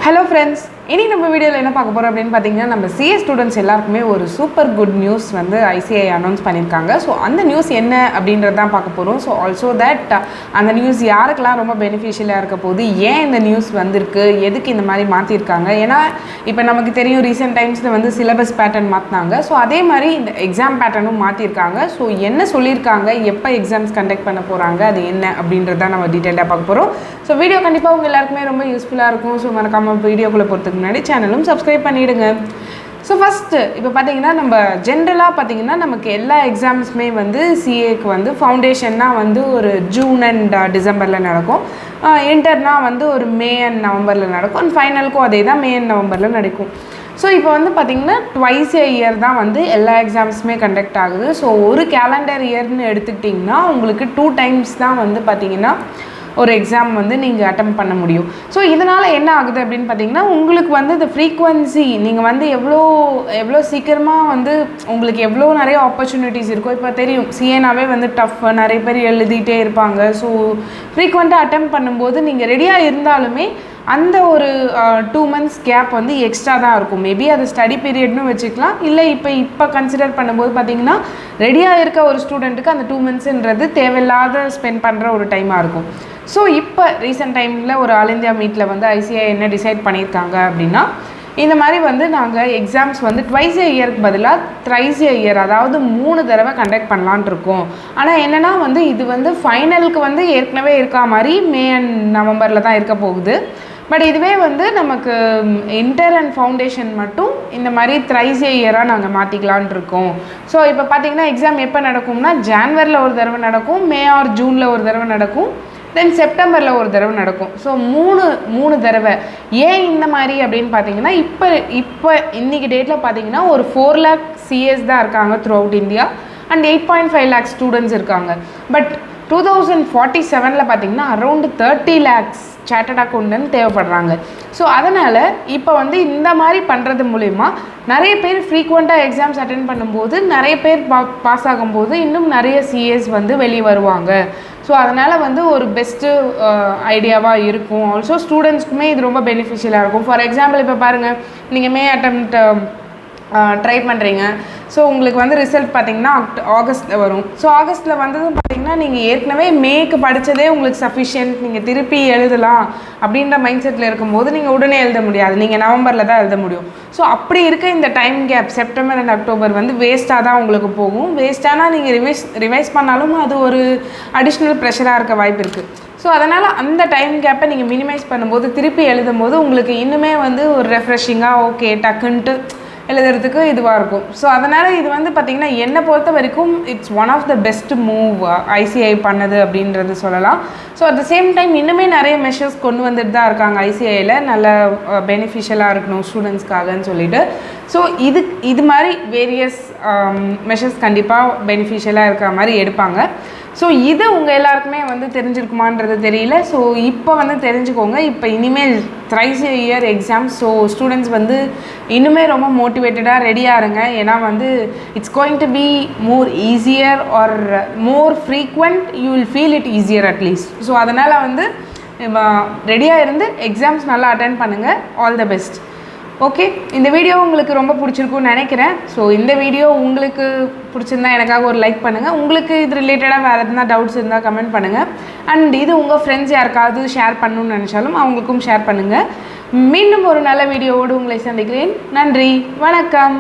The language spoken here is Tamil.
Hello friends, இன்னைக்கு நம்ம வீடியோல என்ன பார்க்க போறோம் அப்படினு பாத்தீங்கன்னா நம்ம CA ஸ்டூடண்ட்ஸ் எல்லாருக்குமே ஒரு சூப்பர் குட் நியூஸ் வந்து ICAI அனௌன்ஸ் பண்ணிருக்காங்க. சோ அந்த நியூஸ் என்ன அப்படிங்கறத தான் பார்க்க போறோம். சோ ஆல்சோ தட் அந்த நியூஸ் யாருக்கெல்லாம் ரொம்ப பெனிஃபிஷியலா இருக்க போகுது, ஏன் இந்த நியூஸ் வந்திருக்கு, எதுக்கு இந்த மாதிரி மாத்தி இருக்காங்க. ஏனா இப்போ நமக்கு தெரியும் ரீசன்ட் டைம்ஸ்ல வந்து சிலபஸ் பேட்டர்ன் மாத்துனாங்க. சோ அதே மாதிரி இந்த எக்ஸாம் பேட்டர்னும் மாத்தி இருக்காங்க. சோ என்ன சொல்லிருக்காங்க, எப்ப எக்ஸாம்ஸ் கண்டக்ட் பண்ண போறாங்க, அது என்ன அப்படிங்கறத நம்ம டீடைலா பார்க்க போறோம். சோ வீடியோ கண்டிப்பா உங்க எல்லாருக்குமே ரொம்ப யூஸ்ஃபுல்லா இருக்கும். சோ மறக்காம வீடியோக்குள்ள போறதுக்கு முன்னாடி சேனலும் சப்ஸ்கிரைப் பண்ணிடுங்க. ஸோ ஃபஸ்ட்டு இப்போ பார்த்தீங்கன்னா நம்ம ஜென்ரலாக பார்த்தீங்கன்னா நமக்கு எல்லா எக்ஸாம்ஸுமே வந்து சிஏக்கு வந்து ஃபவுண்டேஷன்னா வந்து ஒரு ஜூன் அண்ட் டிசம்பரில் நடக்கும். இன்டர்னா வந்து ஒரு மே அண்ட் நவம்பரில் நடக்கும். அண்ட் ஃபைனலுக்கும் அதே தான் மே அண்ட் நவம்பரில் நடக்கும். ஸோ இப்போ வந்து பார்த்திங்கன்னா ட்வைஸ் எ இயர் தான் வந்து எல்லா எக்ஸாம்ஸுமே கண்டக்ட் ஆகுது. ஸோ ஒரு கேலண்டர் இயர்னு எடுத்துக்கிட்டிங்கன்னா உங்களுக்கு 2 டைம்ஸ் தான் வந்து பார்த்திங்கன்னா ஒரு எக்ஸாம் வந்து நீங்கள் அட்டெம்ப்ட் பண்ண முடியும். ஸோ இதனால் என்ன ஆகுது அப்படின்னு பார்த்தீங்கன்னா உங்களுக்கு வந்து இந்த ஃப்ரீக்வன்சி நீங்கள் வந்து எவ்வளோ சீக்கிரமாக வந்து உங்களுக்கு எவ்வளோ நிறைய ஆப்பர்ச்சுனிட்டிஸ் இருக்கும். இப்போ தெரியும் சிஏனாவே வந்து டஃப், நிறைய பேர் எழுதிட்டே இருப்பாங்க. ஸோ ஃப்ரீக்வெண்ட்டாக அட்டெம்ப்ட் பண்ணும்போது நீங்கள் ரெடியாக இருந்தாலுமே அந்த ஒரு 2 months கேப் வந்து எக்ஸ்ட்ரா தான் இருக்கும். மேபி அது ஸ்டடி பீரியட்னு வச்சுக்கலாம். இல்லை இப்போ கன்சிடர் பண்ணும்போது பார்த்தீங்கன்னா ரெடியாக இருக்க ஒரு ஸ்டூடெண்ட்டுக்கு அந்த 2 monthsன்றது தேவையில்லாத ஸ்பெண்ட் பண்ணுற ஒரு டைமாக இருக்கும். ஸோ இப்போ ரீசெண்ட் டைமில் ஒரு ஆல் இந்தியா மீட்டில் வந்து ICAI என்ன டிசைட் பண்ணியிருக்காங்க அப்படின்னா, இந்த மாதிரி வந்து நாங்கள் எக்ஸாம்ஸ் வந்து ட்வைஸ் எ இயருக்கு பதிலாக த்ரைஸ் எ இயர், அதாவது 3 தடவை கண்டக்ட் பண்ணலான் இருக்கோம். ஆனால் என்னென்னா வந்து இது வந்து ஃபைனலுக்கு வந்து ஏற்கனவே இருக்கா மாதிரி மே அண்ட் நவம்பரில் தான் இருக்க போகுது. பட் இதுவே வந்து நமக்கு இன்டர் அண்ட் ஃபவுண்டேஷன் மட்டும் இந்த மாதிரி த்ரைஸ் எ இயராக நாங்கள் மாற்றிக்கலான் இருக்கோம். ஸோ இப்போ பார்த்தீங்கன்னா எக்ஸாம் எப்போ நடக்கும்னா ஜான்வரியில் ஒரு தடவை நடக்கும், மே ஆர் ஜூனில் ஒரு தடவை நடக்கும், தென் செப்டம்பரில் ஒரு தடவை நடக்கும். ஸோ மூணு தடவை. ஏன் இந்த மாதிரி அப்படின்னு பார்த்தீங்கன்னா இப்போ இன்றைக்கி டேட்டில் பார்த்தீங்கன்னா ஒரு 4 lakh CAs தான் இருக்காங்க throughout India and 8.5 lakh students இருக்காங்க. பட் 2047 பார்த்தீங்கன்னா அரௌண்ட் 30 lakhs சார்ட்டர்ட் அக்கௌண்டன்ட் தேவைப்படுறாங்க. ஸோ அதனால் இப்போ வந்து இந்த மாதிரி பண்ணுறது மூலிமா நிறைய பேர் ஃப்ரீக்வெண்ட்டாக எக்ஸாம்ஸ் அட்டென்ட் பண்ணும்போது நிறைய பேர் பாஸ் ஆகும்போது இன்னும் நிறைய CAs வந்து வெளியே வருவாங்க. ஸோ அதனால் வந்து ஒரு பெஸ்ட்டு ஐடியாவாக இருக்கும். ஆல்சோ ஸ்டூடெண்ட்ஸ்க்குமே இது ரொம்ப பெனிஃபிஷியலாக இருக்கும். ஃபார் எக்ஸாம்பிள் இப்போ பாருங்கள், நீங்கள் மே அட்டெம்ப்ட் ட்ரை பண்ணுறீங்க. ஸோ உங்களுக்கு வந்து ரிசல்ட் பார்த்திங்கன்னா ஆகஸ்ட்டில் வரும். ஸோ ஆகஸ்ட்டில் வந்ததும் பார்த்திங்கன்னா நீங்கள் ஏற்கனவே மேக்கு படித்ததே உங்களுக்கு சஃபிஷியன்ட், நீங்கள் திருப்பி எழுதலாம் அப்படின்ற மைண்ட் செட்டில் இருக்கும்போது நீங்கள் உடனே எழுத முடியாது, நீங்கள் நவம்பரில் தான் எழுத முடியும். ஸோ அப்படி இருக்க இந்த time gap September and October வந்து வேஸ்ட்டாக தான் உங்களுக்கு போகும். வேஸ்ட்டானால் நீங்கள் ரிவைஸ் பண்ணாலும் அது ஒரு அடிஷ்னல் ப்ரெஷராக இருக்க வாய்ப்பு இருக்குது. ஸோ அதனால் அந்த டைம் கேப்பை நீங்கள் மினிமைஸ் பண்ணும்போது திருப்பி எழுதும் போது உங்களுக்கு இன்னுமே வந்து ஒரு ரெஃப்ரெஷிங்காக ஓகே டக்குன்ட்டு எழுதுறதுக்கு இதுவாக இருக்கும். ஸோ அதனால் இது வந்து பார்த்திங்கன்னா என்னை பொறுத்த வரைக்கும் it's one of the best move ICAI பண்ணது அப்படின்றது சொல்லலாம். So at the same time இன்னுமே நிறைய மெஷர்ஸ் கொண்டு வந்துட்டு தான் இருக்காங்க ICAIயில், நல்ல பெனிஃபிஷியலாக இருக்கணும் ஸ்டூடெண்ட்ஸ்க்காகன்னு சொல்லிட்டு. ஸோ இது மாதிரி வேரியஸ் மெஷர்ஸ் கண்டிப்பாக பெனிஃபிஷியலாக இருக்கிற மாதிரி எடுப்பாங்க. ஸோ இது உங்கள் எல்லாருக்குமே வந்து தெரிஞ்சிருக்குமான்றது தெரியல. ஸோ இப்போ வந்து தெரிஞ்சுக்கோங்க. இப்போ இனிமேல் thrice a year exam. So students வந்து இன்னுமே ரொம்ப மோட்டிவேட்டடாக ரெடியாக இருங்க. ஏன்னா வந்து it's going to be more easier or more frequent, you will feel it easier at least. So அதனால் வந்து ரெடியாக இருந்து எக்ஸாம்ஸ் நல்லா அட்டென்ட் பண்ணுங்கள். All the best. ஓகே, இந்த வீடியோ உங்களுக்கு ரொம்ப பிடிச்சிருக்குன்னு நினைக்கிறேன். ஸோ இந்த வீடியோ உங்களுக்கு பிடிச்சிருந்தா எனக்காக ஒரு லைக் பண்ணுங்கள். உங்களுக்கு இது ரிலேட்டடாக வேறு எதுனா டவுட்ஸ் இருந்தால் கமெண்ட் பண்ணுங்கள். அண்ட் இது உங்கள் ஃப்ரெண்ட்ஸ் யாருக்காவது ஷேர் பண்ணணும்னு நினச்சாலும் அவங்களுக்கும் ஷேர் பண்ணுங்கள். மீண்டும் ஒரு நல்ல வீடியோவோடு உங்களை சந்திக்கிறேன். நன்றி, வணக்கம்.